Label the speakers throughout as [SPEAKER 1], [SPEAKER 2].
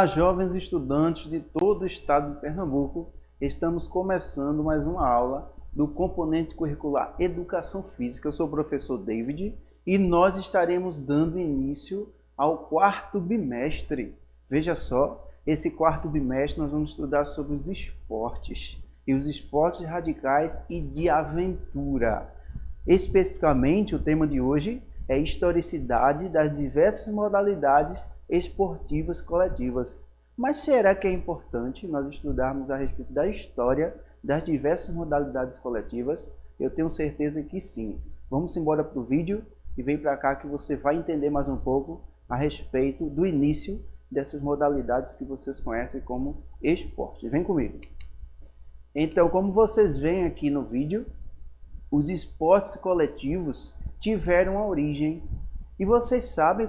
[SPEAKER 1] Olá, jovens estudantes de todo o estado de Pernambuco. Estamos começando mais uma aula do componente curricular Educação Física. Eu sou o professor David e nós estaremos dando início ao quarto bimestre. Veja só, esse quarto bimestre nós vamos estudar sobre os esportes e os esportes radicais e de aventura. Especificamente, o tema de hoje é historicidade das diversas modalidades esportivas coletivas. Mas será que é importante nós estudarmos a respeito da história das diversas modalidades coletivas? Eu tenho certeza que sim. Vamos embora para o vídeo e vem para cá que você vai entender mais um pouco a respeito do início dessas modalidades que vocês conhecem como esporte. Vem comigo. Então, como vocês veem aqui no vídeo, os esportes coletivos tiveram a origem. E vocês sabem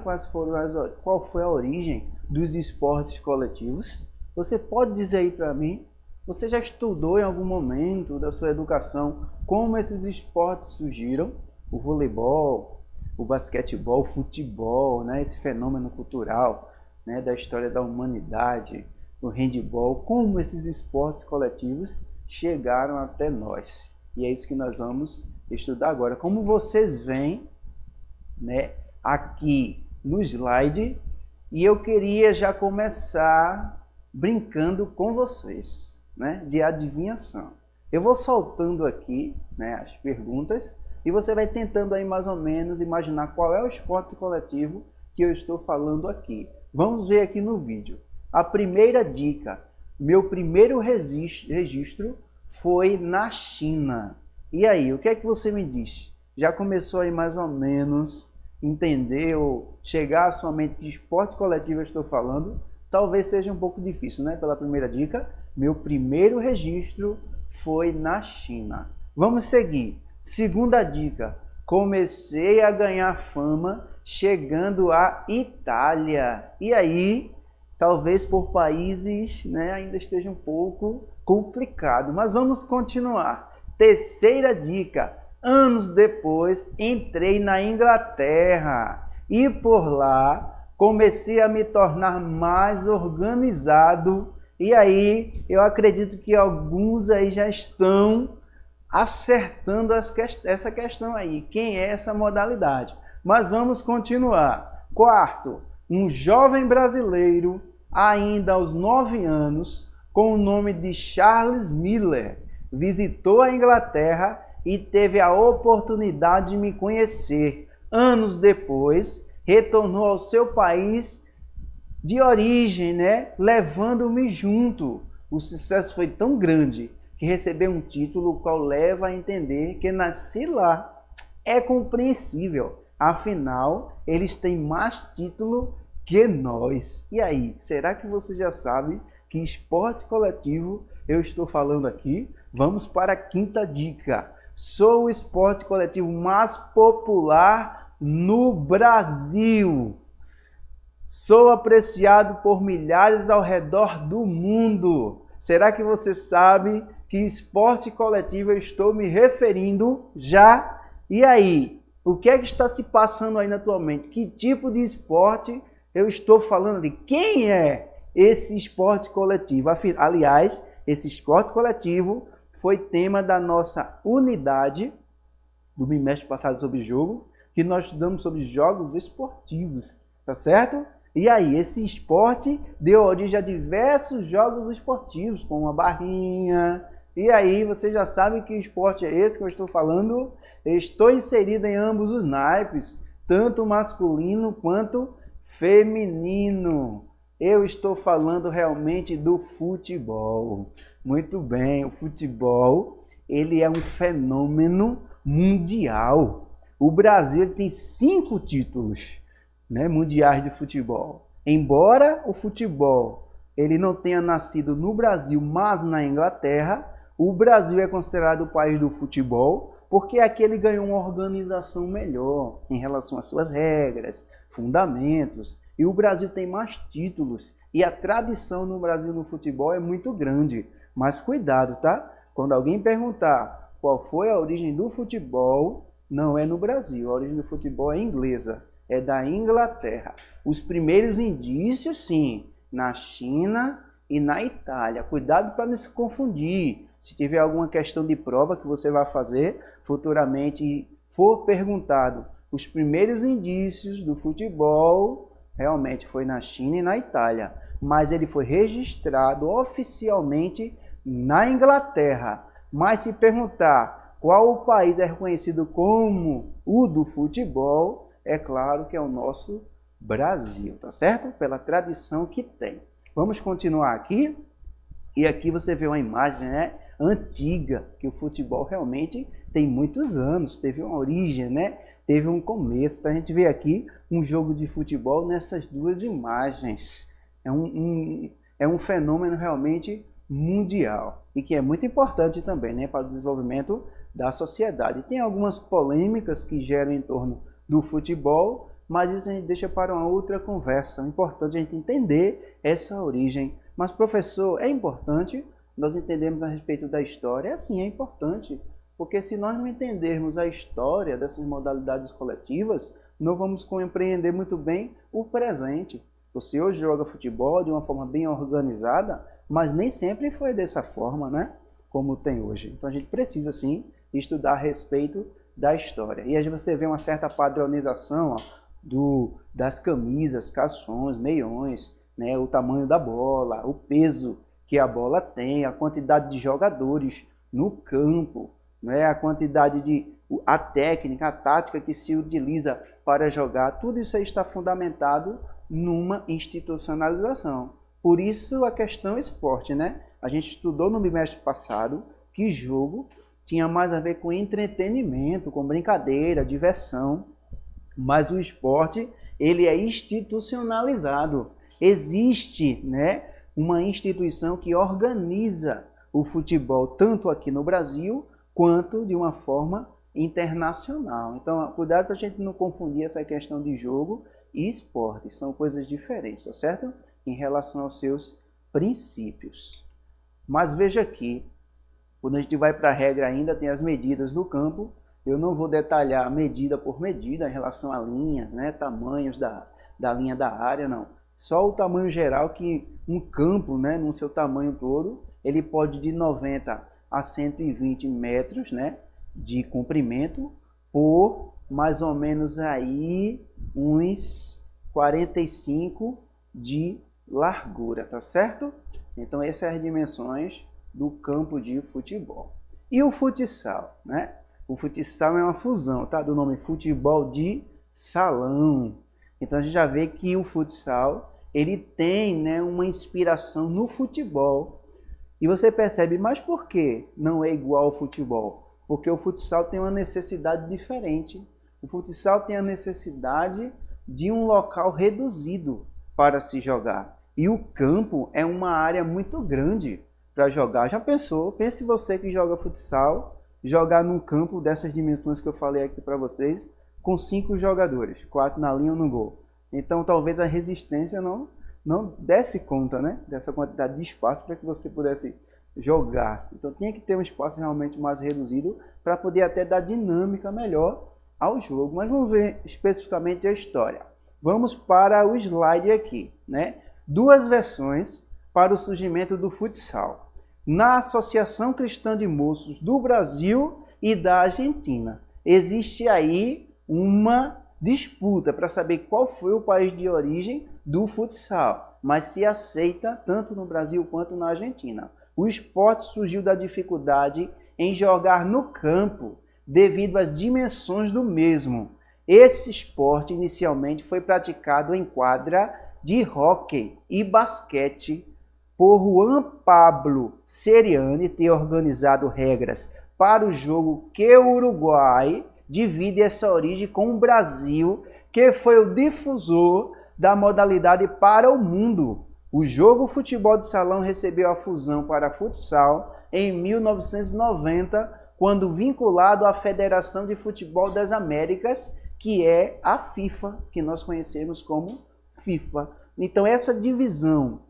[SPEAKER 1] qual foi a origem dos esportes coletivos? Você pode dizer aí para mim? Você já estudou em algum momento da sua educação como esses esportes surgiram? O voleibol, o basquetebol, o futebol, né? Esse fenômeno cultural, né? Da história da humanidade, o handebol, como esses esportes coletivos chegaram até nós. E é isso que nós vamos estudar agora. Como vocês veem, né, aqui no slide, e eu queria já começar brincando com vocês, né, de adivinhação. Eu vou soltando aqui, né, as perguntas e você vai tentando aí mais ou menos imaginar qual é o esporte coletivo que eu estou falando aqui. Vamos ver aqui no vídeo. A primeira dica: meu primeiro registro foi na China. E aí, o que é que você me diz? Já começou aí mais ou menos entender ou chegar à sua mente de esporte coletivo eu estou falando? Talvez seja um pouco difícil, né? Pela primeira dica, meu primeiro registro foi na China. Vamos seguir. Segunda dica: comecei a ganhar fama chegando à Itália. E aí, talvez por países, né, ainda esteja um pouco complicado, mas vamos continuar. Terceira dica: anos depois entrei na Inglaterra e por lá comecei a me tornar mais organizado. E aí eu acredito que alguns aí já estão acertando essa questão aí. Quem é essa modalidade? Mas vamos continuar. Quarto: um jovem brasileiro, ainda aos 9 anos, com o nome de Charles Miller, visitou a Inglaterra e teve a oportunidade de me conhecer. Anos depois, retornou ao seu país de origem, né, levando-me junto. O sucesso foi tão grande que recebeu um título, o qual leva a entender que nasci lá. É compreensível, afinal, eles têm mais título que nós. E aí, será que você já sabe que esporte coletivo eu estou falando aqui? Vamos para a quinta dica. Sou o esporte coletivo mais popular no Brasil. Sou apreciado por milhares ao redor do mundo. Será que você sabe que esporte coletivo eu estou me referindo já? E aí, o que é que está se passando aí na tua mente? Que tipo de esporte eu estou falando ali? Quem é esse esporte coletivo? Aliás, esse esporte coletivo foi tema da nossa unidade do bimestre passado sobre jogo, que nós estudamos sobre jogos esportivos, tá certo? E aí, esse esporte deu origem a diversos jogos esportivos, como a barrinha. E aí, você já sabe que esporte é esse que eu estou falando? Estou inserido em ambos os naipes, tanto masculino quanto feminino. Eu estou falando realmente do futebol. Muito bem, o futebol, ele é um fenômeno mundial. O Brasil tem 5 títulos, né, mundiais de futebol. Embora o futebol ele não tenha nascido no Brasil, mas na Inglaterra, o Brasil é considerado o país do futebol porque aqui ele ganhou uma organização melhor em relação às suas regras, fundamentos. E o Brasil tem mais títulos e a tradição no Brasil no futebol é muito grande. Mas cuidado, tá? Quando alguém perguntar qual foi a origem do futebol, não é no Brasil. A origem do futebol é inglesa, é da Inglaterra. Os primeiros indícios, sim, na China e na Itália. Cuidado para não se confundir. Se tiver alguma questão de prova que você vai fazer futuramente e for perguntado os primeiros indícios do futebol, realmente foi na China e na Itália, mas ele foi registrado oficialmente na Inglaterra. Mas se perguntar qual o país é reconhecido como o do futebol, é claro que é o nosso Brasil, tá certo? Pela tradição que tem. Vamos continuar aqui. E aqui você vê uma imagem, né, antiga, que o futebol realmente tem muitos anos, teve uma origem, né? Teve um começo. Então a gente vê aqui um jogo de futebol nessas duas imagens. É um fenômeno realmente mundial e que é muito importante também, né, para o desenvolvimento da sociedade. Tem algumas polêmicas que geram em torno do futebol, mas isso a gente deixa para uma outra conversa. É importante a gente entender essa origem. Mas, professor, é importante nós entendermos a respeito da história? É sim, é importante. Porque se nós não entendermos a história dessas modalidades coletivas, não vamos compreender muito bem o presente. Você hoje joga futebol de uma forma bem organizada, mas nem sempre foi dessa forma, né? Como tem hoje. Então a gente precisa sim estudar a respeito da história. E aí você vê uma certa padronização, ó, das camisas, calções, meiões, né? O tamanho da bola, o peso que a bola tem, a quantidade de jogadores no campo, né? A técnica, a tática que se utiliza para jogar, tudo isso aí está fundamentado numa institucionalização. Por isso a questão esporte, né? A gente estudou no bimestre passado que jogo tinha mais a ver com entretenimento, com brincadeira, diversão, mas o esporte ele é institucionalizado. Existe, né, uma instituição que organiza o futebol tanto aqui no Brasil quanto de uma forma internacional. Então, cuidado para a gente não confundir essa questão de jogo e esporte. São coisas diferentes, tá certo? Em relação aos seus princípios. Mas veja aqui, quando a gente vai para a regra ainda, tem as medidas do campo. Eu não vou detalhar medida por medida em relação a linhas, né, tamanhos da linha da área, não. Só o tamanho geral que um campo, né, no seu tamanho todo, ele pode de 90 a 120 metros, né, de comprimento por mais ou menos aí uns 45 de largura, tá certo? Então essas são as dimensões do campo de futebol. E o futsal, né? O futsal é uma fusão, tá? Do nome futebol de salão. Então a gente já vê que o futsal, ele tem, né, uma inspiração no futebol. E você percebe, mas por que não é igual ao futebol? Porque o futsal tem uma necessidade diferente. O futsal tem a necessidade de um local reduzido para se jogar. E o campo é uma área muito grande para jogar. Já pensou? Pense você que joga futsal, jogar num campo dessas dimensões que eu falei aqui para vocês, com 5 jogadores, 4 na linha ou no gol. Então talvez a resistência não desse conta, né, dessa quantidade de espaço para que você pudesse jogar. Então tinha que ter um espaço realmente mais reduzido para poder até dar dinâmica melhor ao jogo. Mas vamos ver especificamente a história. Vamos para o slide aqui, né? Duas versões para o surgimento do futsal. Na Associação Cristã de Moços do Brasil e da Argentina. Existe aí uma disputa para saber qual foi o país de origem do futsal, mas se aceita tanto no Brasil quanto na Argentina. O esporte surgiu da dificuldade em jogar no campo devido às dimensões do mesmo. Esse esporte inicialmente foi praticado em quadra de hóquei e basquete por Juan Pablo Seriani ter organizado regras para o jogo que o Uruguai divide essa origem com o Brasil, que foi o difusor da modalidade para o mundo. O jogo futebol de salão recebeu a fusão para futsal em 1990, quando vinculado à Federação de Futebol das Américas, que é a FIFA, que nós conhecemos como FIFA. Então essa divisão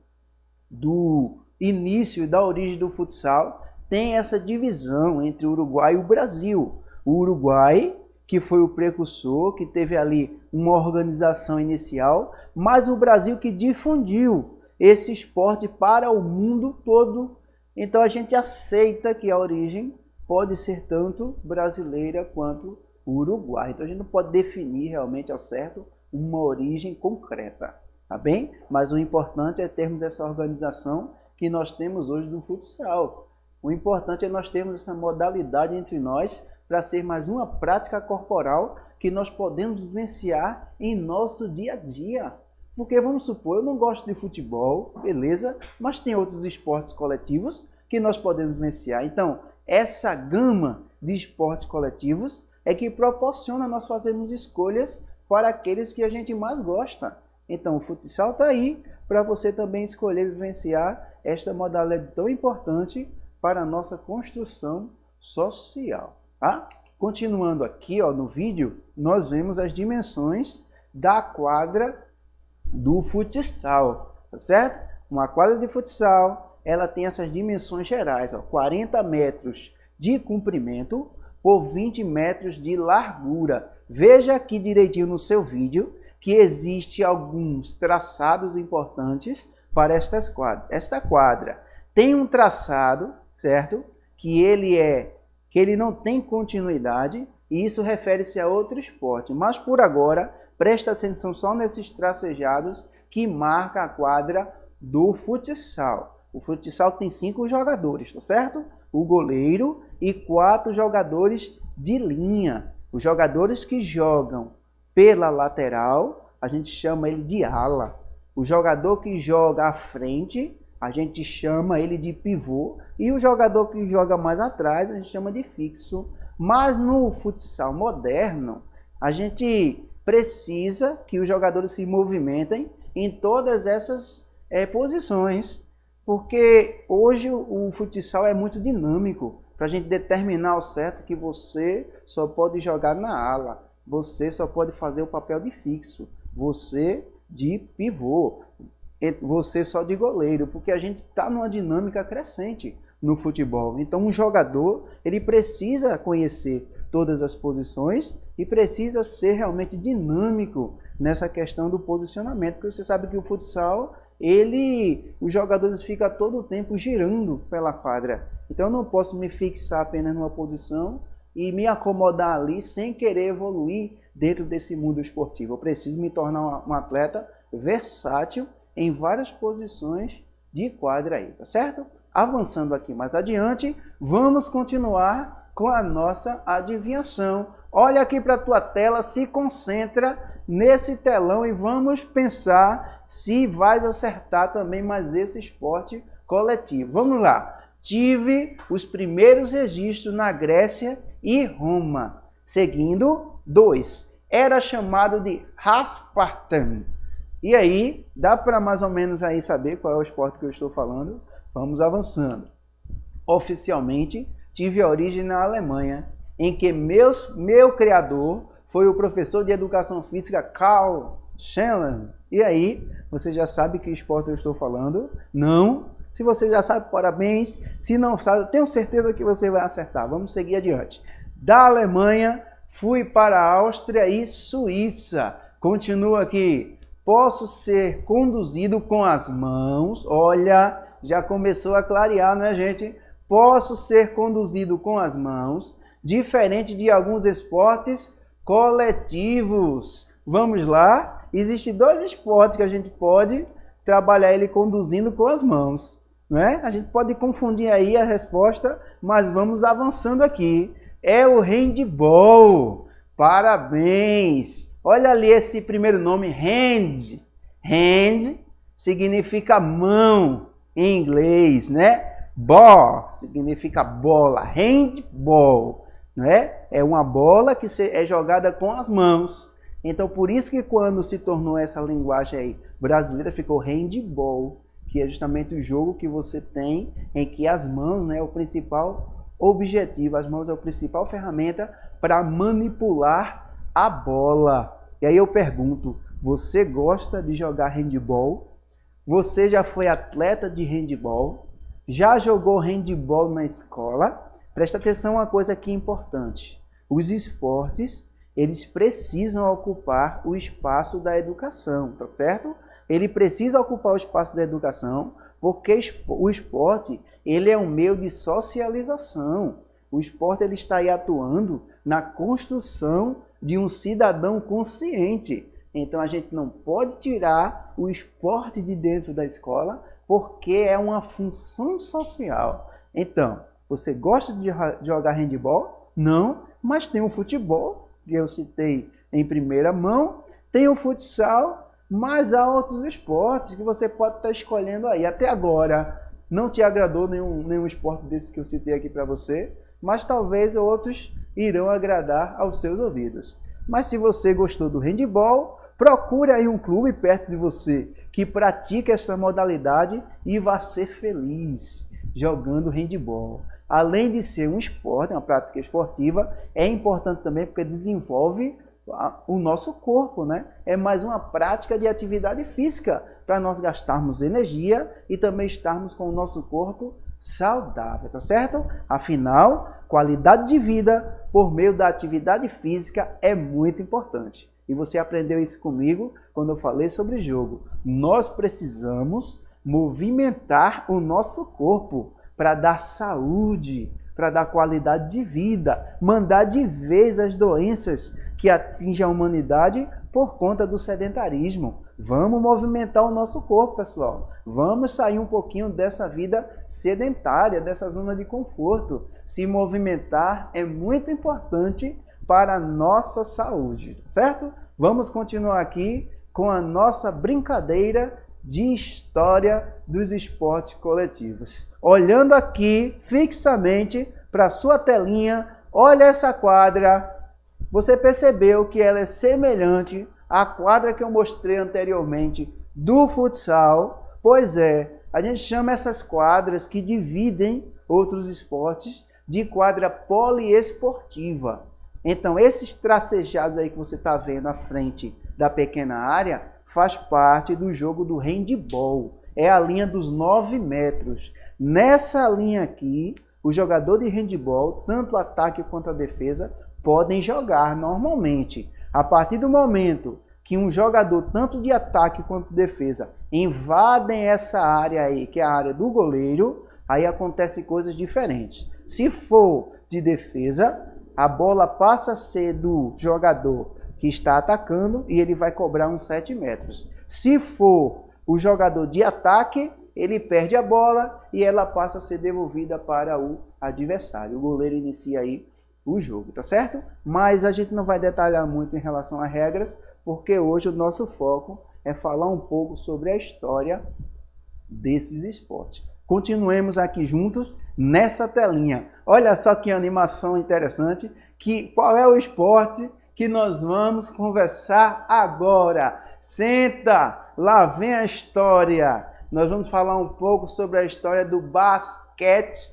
[SPEAKER 1] do início e da origem do futsal tem essa divisão entre o Uruguai e o Brasil. O Uruguai, que foi o precursor, que teve ali uma organização inicial, mas o Brasil que difundiu esse esporte para o mundo todo. Então a gente aceita que a origem pode ser tanto brasileira quanto uruguaia. Então a gente não pode definir realmente ao certo uma origem concreta, tá bem? Mas o importante é termos essa organização que nós temos hoje do futsal. O importante é nós termos essa modalidade entre nós para ser mais uma prática corporal que nós podemos vivenciar em nosso dia a dia. Porque vamos supor, eu não gosto de futebol, beleza, mas tem outros esportes coletivos que nós podemos vivenciar. Então, essa gama de esportes coletivos é que proporciona nós fazermos escolhas para aqueles que a gente mais gosta. Então, o futsal está aí para você também escolher vivenciar esta modalidade tão importante para a nossa construção social. Tá? Continuando aqui no vídeo, nós vemos as dimensões da quadra do futsal, tá certo? Uma quadra de futsal, ela tem essas dimensões gerais, 40 metros de comprimento por 20 metros de largura. Veja aqui direitinho no seu vídeo que existe alguns traçados importantes para esta quadra. Tem um traçado, certo? Que ele não tem continuidade, e isso refere-se a outro esporte. Mas por agora, presta atenção só nesses tracejados que marca a quadra do futsal. O futsal tem 5 jogadores, tá certo? O goleiro e 4 jogadores de linha. Os jogadores que jogam pela lateral, a gente chama ele de ala. O jogador que joga à frente, a gente chama ele de pivô. E o jogador que joga mais atrás, a gente chama de fixo. Mas no futsal moderno, a gente precisa que os jogadores se movimentem em todas essas posições. Porque hoje o futsal é muito dinâmico. Para a gente determinar ao certo que você só pode jogar na ala. Você só pode fazer o papel de fixo. Você de pivô. Você só de goleiro. Porque a gente está numa dinâmica crescente no futebol. Então um jogador ele precisa conhecer todas as posições e precisa ser realmente dinâmico nessa questão do posicionamento. Porque você sabe que o futsal, os jogadores ficam todo o tempo girando pela quadra. Então eu não posso me fixar apenas numa posição e me acomodar ali sem querer evoluir dentro desse mundo esportivo. Eu preciso me tornar um atleta versátil em várias posições de quadra aí, tá certo? Avançando aqui mais adiante, vamos continuar com a nossa adivinhação. Olha aqui para a tua tela, se concentra nesse telão e vamos pensar se vais acertar também mais esse esporte coletivo. Vamos lá. Tive os primeiros registros na Grécia e Roma. Seguindo, 2. Era chamado de Raspartan. E aí, dá para mais ou menos aí saber qual é o esporte que eu estou falando? Vamos avançando. Oficialmente, tive a origem na Alemanha, em que meu criador foi o professor de educação física Karl Schenlen. E aí, você já sabe que esporte eu estou falando? Não? Se você já sabe, parabéns. Se não sabe, eu tenho certeza que você vai acertar. Vamos seguir adiante. Da Alemanha, fui para a Áustria e Suíça. Continua aqui. Posso ser conduzido com as mãos. Olha, já começou a clarear, né, gente? Posso ser conduzido com as mãos, diferente de alguns esportes coletivos. Vamos lá? Existem 2 esportes que a gente pode trabalhar ele conduzindo com as mãos, não é? A gente pode confundir aí a resposta, mas vamos avançando aqui. É o handball. Parabéns! Olha ali esse primeiro nome, hand. Hand significa mão em inglês, né? Ball significa bola, handball, não é? É uma bola que é jogada com as mãos. Então, por isso que quando se tornou essa linguagem aí brasileira, ficou handball, que é justamente o jogo que você tem em que as mãos, né, é o principal objetivo, as mãos é a principal ferramenta para manipular a bola. E aí eu pergunto, você gosta de jogar handball? Você já foi atleta de handball? Já jogou handball na escola? Presta atenção a uma coisa aqui importante. Os esportes, eles precisam ocupar o espaço da educação, tá certo? ele precisa ocupar o espaço da educação, porque o esporte ele é um meio de socialização. O esporte ele está aí atuando na construção de um cidadão consciente. Então a gente não pode tirar o esporte de dentro da escola, porque é uma função social. Então, você gosta de jogar handebol? Não, mas tem o futebol, que eu citei em primeira mão, tem o futsal, mas há outros esportes que você pode estar escolhendo aí. Até agora não te agradou nenhum esporte desse que eu citei aqui para você, mas talvez outros irão agradar aos seus ouvidos. Mas se você gostou do handebol, procure aí um clube perto de você que pratica essa modalidade e vá ser feliz jogando handebol. Além de ser um esporte, uma prática esportiva, é importante também porque desenvolve o nosso corpo, né? É mais uma prática de atividade física para nós gastarmos energia e também estarmos com o nosso corpo saudável, tá certo? Afinal, qualidade de vida por meio da atividade física é muito importante. E você aprendeu isso comigo quando eu falei sobre jogo. Nós precisamos movimentar o nosso corpo para dar saúde, para dar qualidade de vida, mandar de vez as doenças que atingem a humanidade por conta do sedentarismo. Vamos movimentar o nosso corpo, pessoal. Vamos sair um pouquinho dessa vida sedentária, dessa zona de conforto. Se movimentar é muito importante para a nossa saúde, certo? Vamos continuar aqui com a nossa brincadeira de história dos esportes coletivos. Olhando aqui fixamente para a sua telinha, olha essa quadra. Você percebeu que ela é semelhante à quadra que eu mostrei anteriormente do futsal? Pois é, a gente chama essas quadras que dividem outros esportes de quadra poliesportiva. Então, esses tracejados aí que você está vendo à frente da pequena área faz parte do jogo do handebol. É a linha dos 9 metros. Nessa linha aqui, o jogador de handebol, tanto o ataque quanto a defesa, podem jogar normalmente. A partir do momento que um jogador, tanto de ataque quanto de defesa, invadem essa área aí, que é a área do goleiro, aí acontecem coisas diferentes. Se for de defesa, a bola passa a ser do jogador que está atacando e ele vai cobrar uns 7 metros. Se for o jogador de ataque, ele perde a bola e ela passa a ser devolvida para o adversário. O goleiro inicia aí o jogo, tá certo? Mas a gente não vai detalhar muito em relação a regras, porque hoje o nosso foco é falar um pouco sobre a história desses esportes. Continuemos aqui juntos nessa telinha. Olha só que animação interessante. Qual é o esporte que nós vamos conversar agora? Senta, lá vem a história. Nós vamos falar um pouco sobre a história do basquetebol.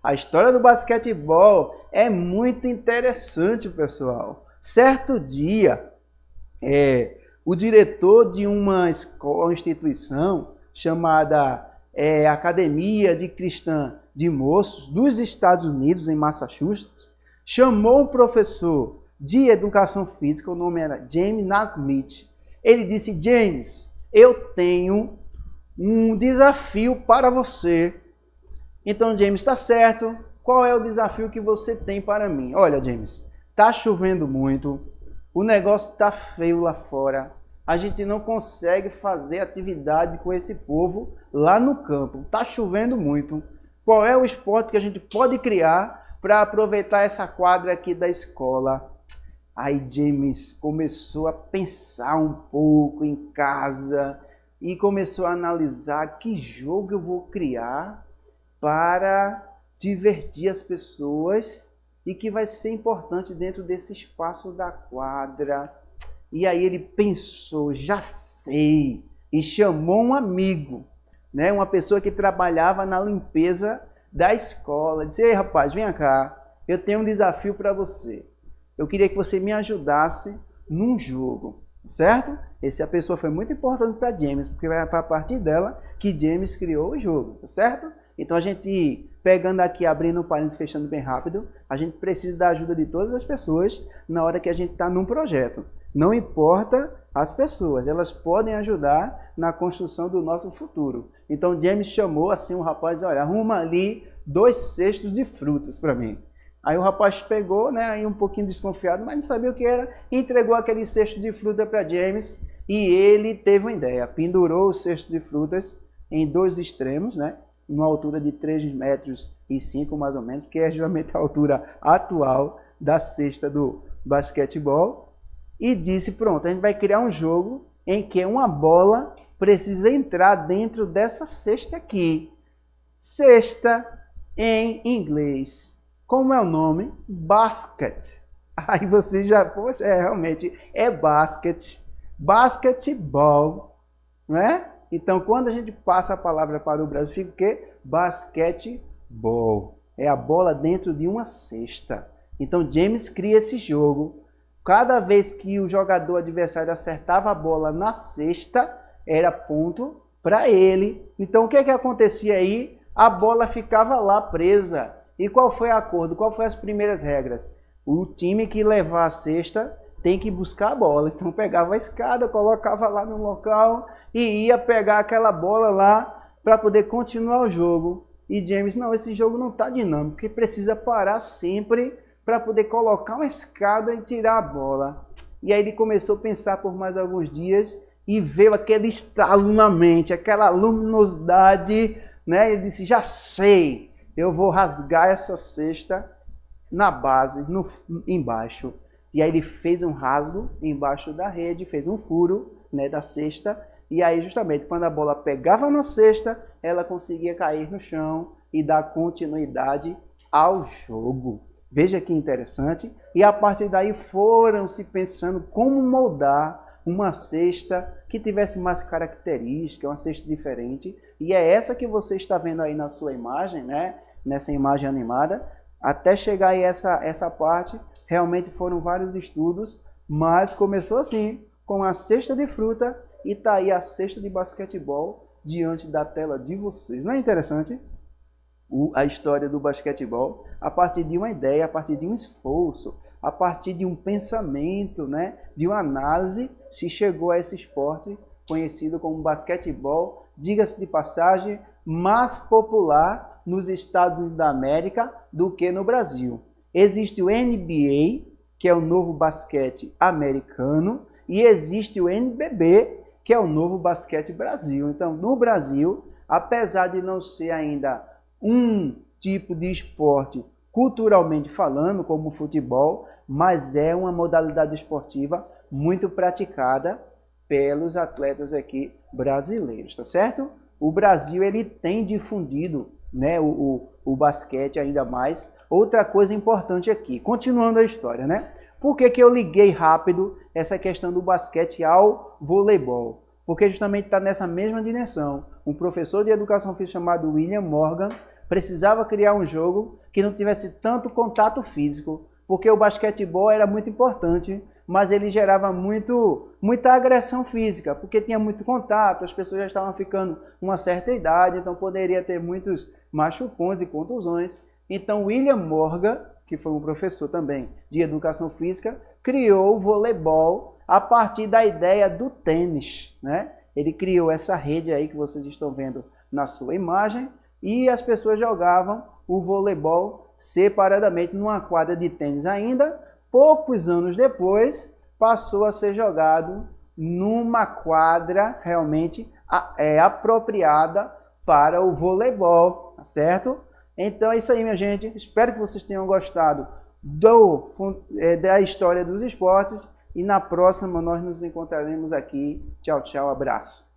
[SPEAKER 1] A história do basquetebol é muito interessante, pessoal. Certo dia, o diretor de uma escola, uma instituição chamada Academia de Cristã de Moços dos Estados Unidos, em Massachusetts, chamou um professor de educação física, o nome era James Naismith. Ele disse: James, eu tenho um desafio para você. Então, James, está certo. Qual é o desafio que você tem para mim? Olha, James, está chovendo muito, o negócio está feio lá fora. A gente não consegue fazer atividade com esse povo lá no campo. Está chovendo muito. Qual é o esporte que a gente pode criar para aproveitar essa quadra aqui da escola? Aí James começou a pensar um pouco em casa e começou a analisar que jogo eu vou criar para divertir as pessoas e que vai ser importante dentro desse espaço da quadra. E aí ele pensou, já sei, e chamou um amigo, né? Uma pessoa que trabalhava na limpeza da escola. Disse: ei, rapaz, vem cá, eu tenho um desafio para você. Eu queria que você me ajudasse num jogo, certo? Essa pessoa foi muito importante para James, porque foi a partir dela que James criou o jogo, certo? Então a gente, pegando aqui, abrindo o parênteses e fechando bem rápido, a gente precisa da ajuda de todas as pessoas na hora que a gente está num projeto. Não importa as pessoas, elas podem ajudar na construção do nosso futuro. Então James chamou assim um rapaz, olha, arruma ali 2 cestos de frutas para mim. Aí o rapaz pegou, né, aí um pouquinho desconfiado, mas não sabia o que era, entregou aquele cesto de fruta para James e ele teve uma ideia, pendurou o cesto de frutas em 2 extremos, né, numa altura de 3,5 metros mais ou menos, que é justamente a altura atual da cesta do basquetebol, e disse, pronto, a gente vai criar um jogo em que uma bola precisa entrar dentro dessa cesta aqui. Cesta em inglês. Como é o nome? Basket. Aí você já, poxa, realmente é basket. Basketball, não é? Então, quando a gente passa a palavra para o Brasil, fica o quê? Basquetebol. É a bola dentro de uma cesta. Então, James cria esse jogo. Cada vez que o jogador adversário acertava a bola na cesta, era ponto para ele. Então, o que acontecia aí? A bola ficava lá presa. E qual foi o acordo? Qual foram as primeiras regras? O time que levar a cesta tem que buscar a bola. Então pegava a escada, colocava lá no local e ia pegar aquela bola lá para poder continuar o jogo. E James, não, esse jogo não está dinâmico, porque precisa parar sempre para poder colocar uma escada e tirar a bola. E aí ele começou a pensar por mais alguns dias e veio aquele estalo na mente, aquela luminosidade, né? Ele disse, já sei. Eu vou rasgar essa cesta na base, embaixo. E aí ele fez um rasgo embaixo da rede, fez um furo, né, da cesta. E aí justamente quando a bola pegava na cesta, ela conseguia cair no chão e dar continuidade ao jogo. Veja que interessante. E a partir daí foram se pensando como moldar uma cesta que tivesse mais característica, uma cesta diferente. E é essa que você está vendo aí na sua imagem, né? Nessa imagem animada, até chegar aí essa parte, realmente foram vários estudos, mas começou assim, com a cesta de fruta e tá aí a cesta de basquetebol diante da tela de vocês. Não é interessante? A história do basquetebol, a partir de uma ideia, a partir de um esforço, a partir de um pensamento, né, de uma análise, se chegou a esse esporte conhecido como basquetebol, diga-se de passagem, mais popular nos Estados Unidos da América do que no Brasil. Existe o NBA, que é o novo basquete americano, e existe o NBB, que é o novo basquete Brasil. Então, no Brasil, apesar de não ser ainda um tipo de esporte culturalmente falando, como o futebol, mas é uma modalidade esportiva muito praticada pelos atletas aqui brasileiros, tá certo? O Brasil ele tem difundido, né, o basquete ainda mais. Outra coisa importante aqui, continuando a história, né? Por que eu liguei rápido essa questão do basquete ao voleibol? Porque justamente está nessa mesma direção. Um professor de educação física chamado William Morgan precisava criar um jogo que não tivesse tanto contato físico, porque o basquetebol era muito importante, mas ele gerava muita agressão física, porque tinha muito contato, as pessoas já estavam ficando uma certa idade, então poderia ter muitos machucões e contusões. Então William Morgan, que foi um professor também de educação física, criou o voleibol a partir da ideia do tênis, né? Ele criou essa rede aí que vocês estão vendo na sua imagem e as pessoas jogavam o voleibol separadamente numa quadra de tênis ainda. Poucos anos depois, passou a ser jogado numa quadra realmente apropriada para o voleibol, tá certo? Então é isso aí, minha gente. Espero que vocês tenham gostado da história dos esportes e na próxima nós nos encontraremos aqui. Tchau, tchau, abraço.